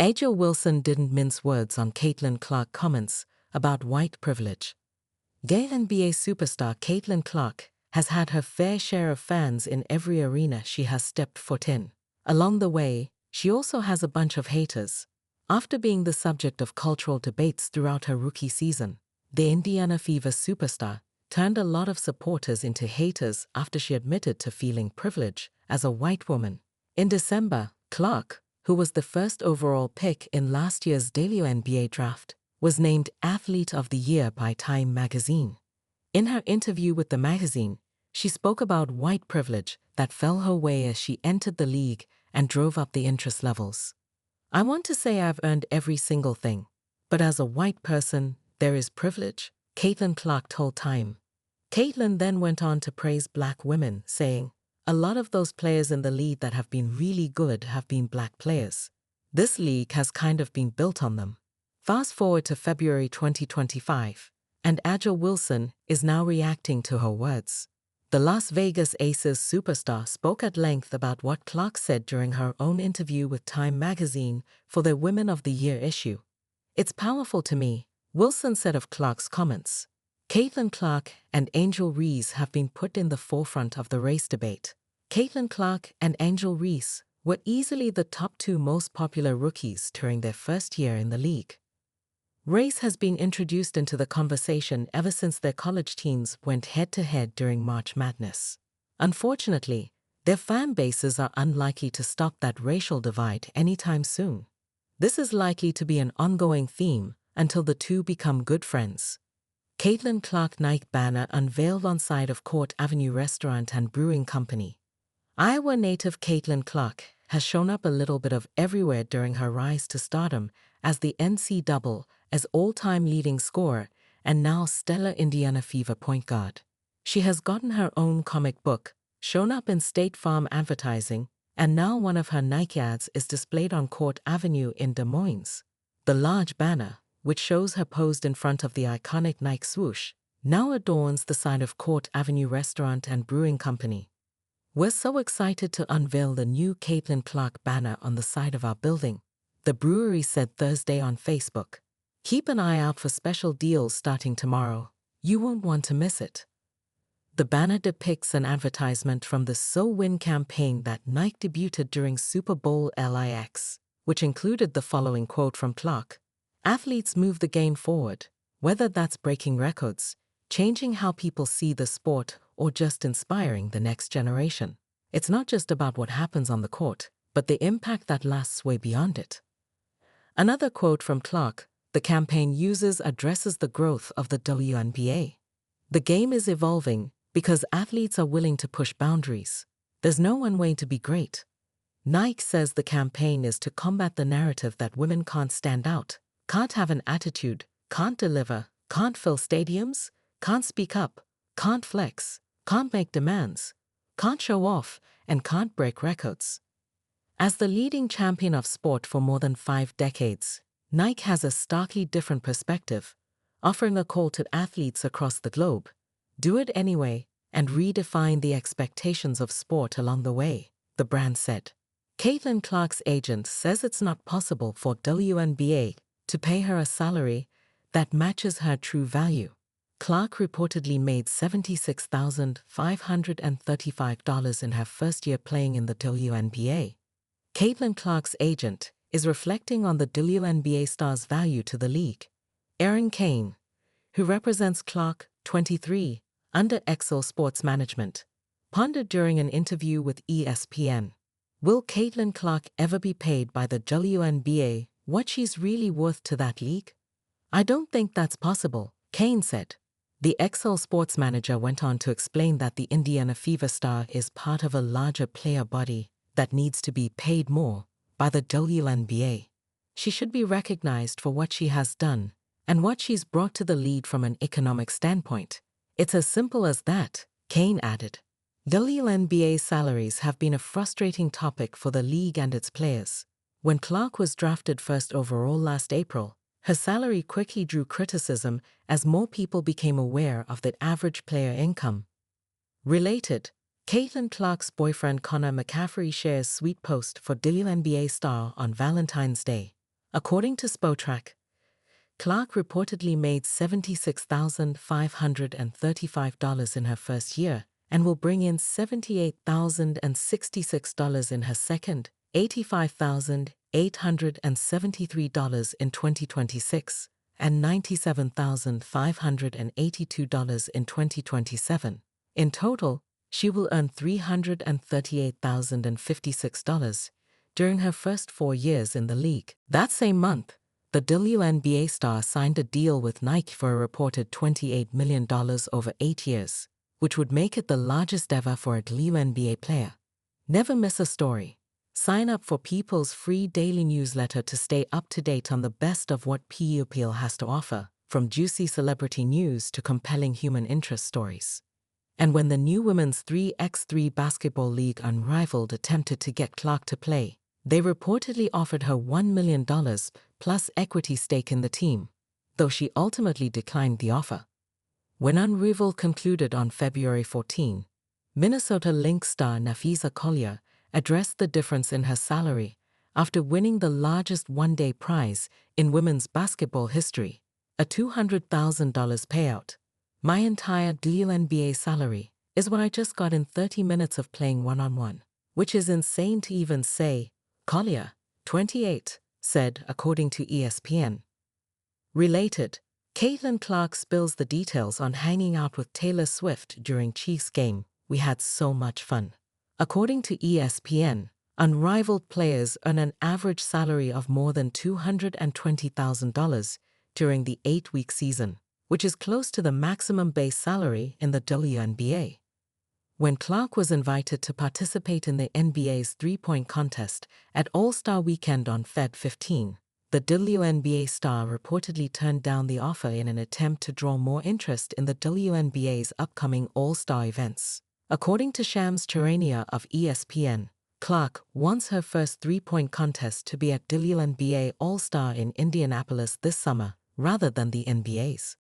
Aja Wilson didn't mince words on Caitlin Clark comments about white privilege. Gay NBA superstar Caitlin Clark has had her fair share of fans in every arena she has stepped foot in. Along the way, she also has a bunch of haters. After being the subject of cultural debates throughout her rookie season, the Indiana Fever superstar turned a lot of supporters into haters after she admitted to feeling privilege as a white woman. In December, Clark, who was the first overall pick in last year's WNBA draft, was named Athlete of the Year by Time magazine. In her interview with the magazine, she spoke about white privilege that fell her way as she entered the league and drove up the interest levels. "I want to say I've earned every single thing, but as a white person, there is privilege," Caitlin Clark told Time. Caitlin then went on to praise black women, saying, "A lot of those players in the league that have been really good have been black players. This league has kind of been built on them." Fast forward to February 2025, and Aja Wilson is now reacting to her words. The Las Vegas Aces superstar spoke at length about what Clark said during her own interview with Time magazine for their Women of the Year issue. "It's powerful to me," Wilson said of Clark's comments. Caitlin Clark and Angel Reese have been put in the forefront of the race debate. Caitlin Clark and Angel Reese were easily the top two most popular rookies during their first year in the league. Race has been introduced into the conversation ever since their college teams went head-to-head during March Madness. Unfortunately, their fan bases are unlikely to stop that racial divide anytime soon. This is likely to be an ongoing theme until the two become good friends. Caitlin Clark Nike banner unveiled on side of Court Avenue Restaurant and Brewing Company. Iowa native Caitlin Clark has shown up a little bit of everywhere during her rise to stardom as the NCAA as all-time leading scorer and now stellar Indiana Fever point guard. She has gotten her own comic book, shown up in State Farm advertising, and now one of her Nike ads is displayed on Court Avenue in Des Moines. The large banner, which shows her posed in front of the iconic Nike swoosh, now adorns the side of Court Avenue Restaurant and Brewing Company. "We're so excited to unveil the new Caitlin Clark banner on the side of our building," the brewery said Thursday on Facebook. "Keep an eye out for special deals starting tomorrow. You won't want to miss it." The banner depicts an advertisement from the So Win campaign that Nike debuted during Super Bowl LIX, which included the following quote from Clark: "Athletes move the game forward, whether that's breaking records, changing how people see the sport, or just inspiring the next generation. It's not just about what happens on the court, but the impact that lasts way beyond it." Another quote from Clark: "The campaign uses addresses the growth of the WNBA. The game is evolving because athletes are willing to push boundaries. There's no one way to be great." Nike says the campaign is to combat the narrative that women can't stand out, can't have an attitude, can't deliver, can't fill stadiums, can't speak up, can't flex, can't make demands, can't show off, and can't break records. As the leading champion of sport for more than 5 decades, Nike has a starkly different perspective, offering a call to athletes across the globe: do it anyway and redefine the expectations of sport along the way, the brand said. Caitlin Clark's agent says it's not possible for WNBA to pay her a salary that matches her true value. Clark reportedly made $76,535 in her first year playing in the WNBA. Caitlin Clark's agent is reflecting on the WNBA star's value to the league. Erin Kane, who represents Clark, 23, under Excel Sports Management, pondered during an interview with ESPN. Will Caitlin Clark ever be paid by the WNBA what she's really worth to that league? "I don't think that's possible," Kane said. The Excel Sports Manager went on to explain that the Indiana Fever star is part of a larger player body that needs to be paid more by the WNBA. She should be recognized for what she has done and what she's brought to the league from an economic standpoint. It's as simple as that, Kane added. WNBA salaries have been a frustrating topic for the league and its players. When Clark was drafted first overall last April, her salary quickly drew criticism as more people became aware of the average player income. Related, Caitlin Clark's boyfriend Connor McCaffrey shares sweet post for WNBA star on Valentine's Day. According to Spotrac, Clark reportedly made $76,535 in her first year and will bring in $78,066 in her second, $85,873 in 2026, and $97,582 in 2027. In total, she will earn $338,056 during her first 4 years in the league. That same month, the WNBA star signed a deal with Nike for a reported $28 million over 8 years, which would make it the largest ever for a WNBA player. Never miss a story. Sign up for People's free daily newsletter to stay up to date on the best of what PUPL has to offer, from juicy celebrity news to compelling human interest stories. And when the new Women's 3x3 Basketball League Unrivaled attempted to get Clark to play, they reportedly offered her $1 million plus equity stake in the team, though she ultimately declined the offer. When Unrivaled concluded on February 14, Minnesota Lynx star Napheesa Collier addressed the difference in her salary after winning the largest one-day prize in women's basketball history, a $200,000 payout. "My entire WNBA salary is what I just got in 30 minutes of playing one-on-one, which is insane to even say," Collier, 28, said, according to ESPN. Related, Caitlin Clark spills the details on hanging out with Taylor Swift during Chiefs game. "We had so much fun." According to ESPN, Unrivaled players earn an average salary of more than $220,000 during the 8-week season, which is close to the maximum base salary in the WNBA. When Clark was invited to participate in the NBA's three-point contest at All-Star Weekend on Feb 15, the WNBA star reportedly turned down the offer in an attempt to draw more interest in the WNBA's upcoming All-Star events. According to Shams Charania of ESPN, Clark wants her first three-point contest to be at WNBA All-Star in Indianapolis this summer, rather than the NBA's.